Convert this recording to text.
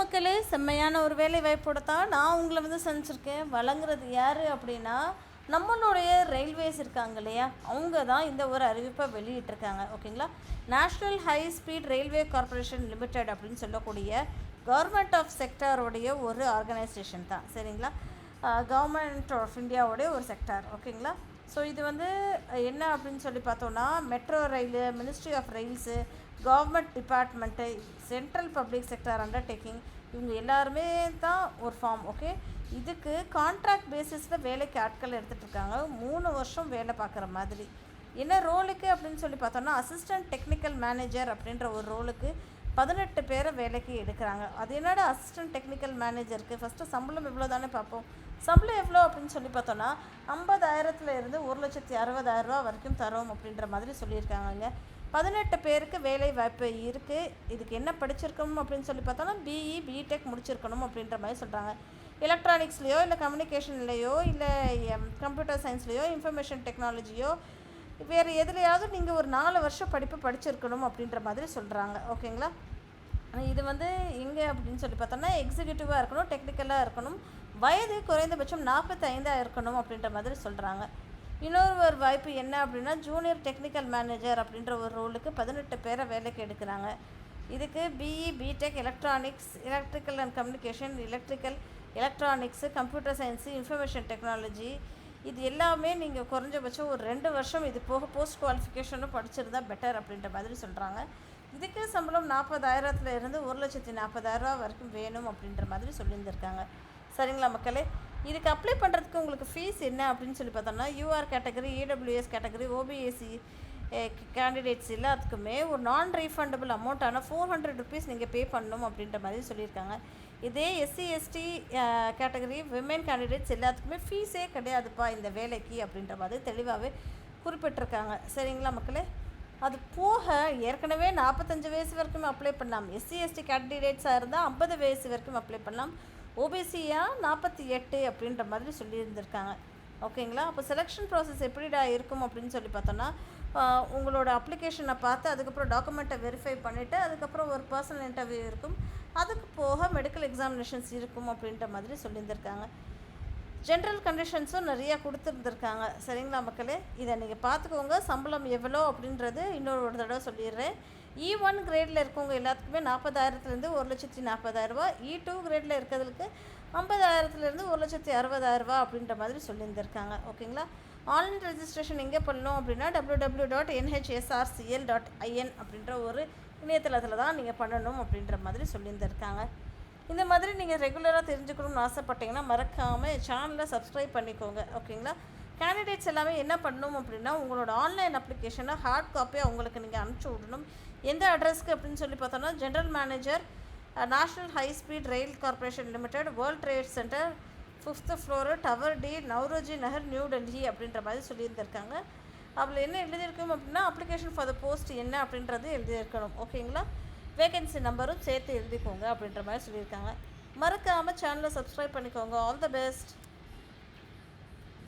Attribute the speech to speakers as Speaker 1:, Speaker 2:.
Speaker 1: மக்களே, செம்மையான ஒரு வேலை வாய்ப்போட தான் நான் உங்களை சந்திச்சிருக்கேன். வழங்குறது யார் அப்படின்னா, நம்மளுடைய ரயில்வேஸ் இருக்காங்க இல்லையா, அவங்க தான் இந்த ஒரு அறிவிப்பை வெளியிட்டிருக்காங்க. ஓகேங்களா. National high speed railway corporation limited அப்படின்னு சொல்லக்கூடிய கவர்மெண்ட் ஆஃப் செக்டாரோடைய ஒரு ஆர்கனைசேஷன் தான். சரிங்களா. கவர்மெண்ட் ஆஃப் இந்தியாவோடைய ஒரு செக்டார். ஓகேங்களா. ஸோ இது என்ன அப்படின்னு சொல்லி பார்த்தோன்னா, metro rail, ministry of rails, government department, central public sector undertaking, இவங்க எல்லாருமே தான் ஒரு ஃபார்ம். ஓகே. இதுக்கு கான்ட்ராக்ட் பேசிஸில் வேலைக்கு ஆட்கள் எடுத்துகிட்ருக்காங்க. 3 வருஷம் வேலை பார்க்குற மாதிரி. என்ன ரோலுக்கு அப்படின்னு சொல்லி பார்த்தோன்னா, அசிஸ்டன்ட் டெக்னிக்கல் மேனேஜர் அப்படின்ற ஒரு ரோலுக்கு 18 பேரை வேலைக்கு எடுக்கிறாங்க. அது என்னடா அசிஸ்டன்ட் டெக்னிக்கல் மேனேஜருக்கு ஃபஸ்ட்டு சம்பளம் எவ்வளோ தானே பார்ப்போம். சம்பளம் எவ்வளோ அப்படின்னு சொல்லி பார்த்தோன்னா, 50,000 இருந்து 1,60,000 வரைக்கும் தரோம் அப்படின்ற மாதிரி சொல்லியிருக்காங்க. 18 பேருக்கு வேலை வாய்ப்பு இருக்குது. இதுக்கு என்ன படிச்சிருக்கணும் அப்படின்னு சொல்லி பார்த்தோன்னா, பிஇ பிடெக் முடிச்சிருக்கணும் அப்படின்ற மாதிரி சொல்கிறாங்க. எலக்ட்ரானிக்ஸ்லேயோ இல்லை கம்யூனிகேஷன்லேயோ இல்லை கம்ப்யூட்டர் சயின்ஸ்லேயோ இன்ஃபர்மேஷன் டெக்னாலஜியோ வேறு எதுலையாவது நீங்கள் ஒரு 4 வருஷம் படிப்பு படிச்சிருக்கணும் அப்படின்ற மாதிரி சொல்கிறாங்க. ஓகேங்களா. இது எங்கே அப்படின்னு சொல்லி பார்த்தோன்னா, எக்ஸிக்யூட்டிவாக இருக்கணும், டெக்னிக்கலாக இருக்கணும், வயது குறைந்தபட்சம் 45 இருக்கணும் அப்படின்ற மாதிரி சொல்கிறாங்க. இன்னொரு வாய்ப்பு என்ன அப்படின்னா, ஜூனியர் டெக்னிக்கல் மேனேஜர் அப்படின்ற ஒரு ரோலுக்கு 18 பேரை வேலைக்கு எடுக்கிறாங்க. இதுக்கு BE BTech electronics, electrical and communication, electronics, computer science, information technology, இது எல்லாமே நீங்கள் குறைஞ்சபட்சம் ஒரு 2 வருஷம் இது போக போஸ்ட் குவாலிஃபிகேஷனும் படிச்சிருந்தா பெட்டர் அப்படின்ற மாதிரி சொல்கிறாங்க. இதுக்கு சம்பளம் 40,000 இருந்து 1,40,000 வரைக்கும் வேணும் அப்படின்ற மாதிரி சொல்லியிருந்திருக்காங்க. சரிங்களா மக்களே. இதுக்கு அப்ளை பண்ணுறதுக்கு உங்களுக்கு ஃபீஸ் என்ன அப்படின்னு சொல்லி பார்த்தோம்னா, UR category, EWS category, OBC candidates எல்லாத்துக்குமே ஒரு நான் ரீஃபண்டபிள் அமௌண்ட்டான 400 ருபீஸ் நீங்கள் பே பண்ணணும் அப்படின்ற மாதிரி சொல்லியிருக்காங்க. இதே SC ST category women candidates எல்லாத்துக்குமே ஃபீஸே கிடையாதுப்பா இந்த வேலைக்கு அப்படின்ற மாதிரி தெளிவாகவே குறிப்பிட்டிருக்காங்க. சரிங்களா மக்களே. அது போக ஏற்கனவே 45 வயசு வரைக்கும் அப்ளை பண்ணலாம். எஸ்சி எஸ்டி கேண்டிடேட்ஸாக இருந்தால் 50 வயசு வரைக்கும் அப்ளை பண்ணலாம். ஓபிசியாக 48 அப்படின்ற மாதிரி சொல்லியிருந்திருக்காங்க. ஓகேங்களா. அப்போ செலெக்ஷன் ப்ராசஸ் எப்படிடா இருக்கும் அப்படின்னு சொல்லி பார்த்தோன்னா, உங்களோட அப்ளிகேஷனை பார்த்து அதுக்கப்புறம் டாக்குமெண்ட்டை வெரிஃபை பண்ணிவிட்டு அதுக்கப்புறம் ஒரு பர்சனல் இன்டர்வியூ இருக்கும். அதுக்கு போக மெடிக்கல் எக்ஸாமினேஷன்ஸ் இருக்கும் அப்படின்ற மாதிரி சொல்லியிருந்திருக்காங்க. ஜென்ரல் கண்டிஷன்ஸும் நிறையா கொடுத்துருந்துருக்காங்க. சரிங்களா மக்களே. இதை நீங்கள் பார்த்துக்கோங்க. சம்பளம் எவ்வளோ அப்படின்றது ஒரு தடவை சொல்லிடுறேன். E1 கிரேடில் இருக்கவங்க எல்லாத்துக்குமே 40,000 1,40,000, E2 கிரேடில் இருக்கிறதுக்கு 50,000 1,60,000 அப்படின்ற மாதிரி சொல்லியிருந்திருக்காங்க. ஓகேங்களா. ஆன்லைன் ரெஜிஸ்ட்ரேஷன் எங்கே பண்ணணும் அப்படின்னா, www.nhsrcl.in அப்படின்ற ஒரு இணையதளத்தில் தான் நீங்கள் பண்ணணும் அப்படின்ற மாதிரி சொல்லியிருந்திருக்காங்க. இந்த மாதிரி நீங்கள் ரெகுலராக தெரிஞ்சுக்கணும்னு ஆசைப்பட்டீங்கன்னா மறக்காமல் சேனலை சப்ஸ்கிரைப் பண்ணிக்கோங்க. ஓகேங்களா. கேண்டிடேட்ஸ் எல்லாமே என்ன பண்ணணும் அப்படின்னா, உங்களோட ஆன்லைன் அப்ளிகேஷனை ஹார்ட் காப்பியாக உங்களுக்கு நீங்கள் அனுப்பிச்சி விடணும். எந்த அட்ரஸ்க்கு அப்படின்னு சொல்லி பார்த்தோன்னா, general manager, national high speed rail corporation limited, world trade centre, 5th floor, tower D, Nauroji Nagar, new Delhi அப்படின்ற மாதிரி சொல்லியிருந்திருக்காங்க. அதில் என்ன எழுதியிருக்கணும் அப்படின்னா, அப்ளிகேஷன் ஃபார் த போஸ்ட் என்ன அப்படின்றது எழுதியிருக்கணும். ஓகேங்களா. வேகன்சி நம்பரும் சேர்த்து எழுதிக்கோங்க அப்படின்ற மாதிரி சொல்லியிருக்காங்க. மறக்காமல் சேனலை சப்ஸ்கிரைப் பண்ணிக்கோங்க. All the best.